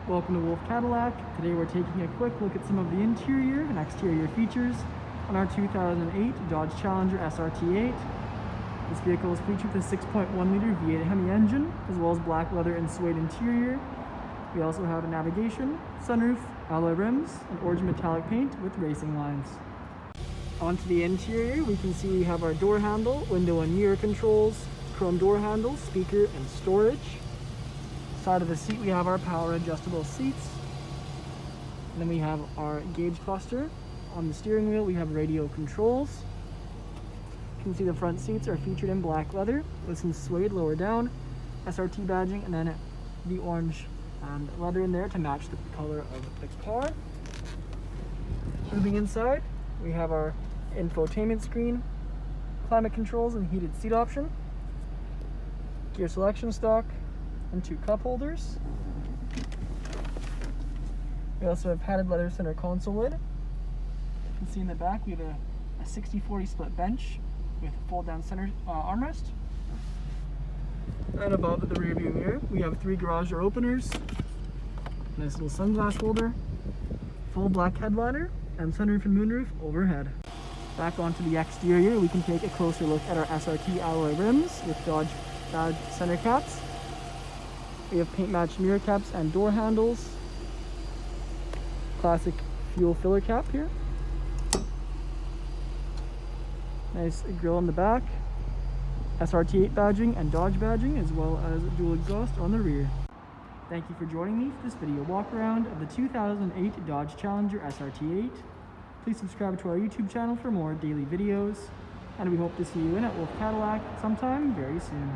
Welcome to Wolfe Cadillac. Today we're taking a quick look at some of the interior and exterior features on our 2008 Dodge Challenger SRT8. This vehicle is featured with a 6.1-liter V8 Hemi engine, as well as black leather and suede interior. We also have a navigation, sunroof, alloy rims, and orange metallic paint with racing lines. Onto the interior, we can see we have our door handle, window and mirror controls, chrome door handles, speaker, and storage. Side of the seat, we have our power adjustable seats. And then we have our gauge cluster. On the steering wheel, we have radio controls. You can see the front seats are featured in black leather with some suede lower down, SRT badging, and then the orange and leather in there to match the color of the car. Moving inside, we have our infotainment screen, climate controls and heated seat option, gear selection stalk, and 2 cup holders. We also have padded leather center console lid. You can see in the back we have a 60/40 split bench with fold down center armrest. And above the rear view mirror we have 3 garage door openers, nice little sunglass holder, full black headliner, and sunroof and moonroof overhead. Back onto the exterior, we can take a closer look at our SRT alloy rims with Dodge badge center caps. We have paint matched mirror caps and door handles. Classic fuel filler cap here. Nice grille on the back. SRT8 badging and Dodge badging, as well as dual exhaust on the rear. Thank you for joining me for this video walk around of the 2008 Dodge Challenger SRT8. Please subscribe to our YouTube channel for more daily videos, and we hope to see you in at Wolfe Cadillac sometime very soon.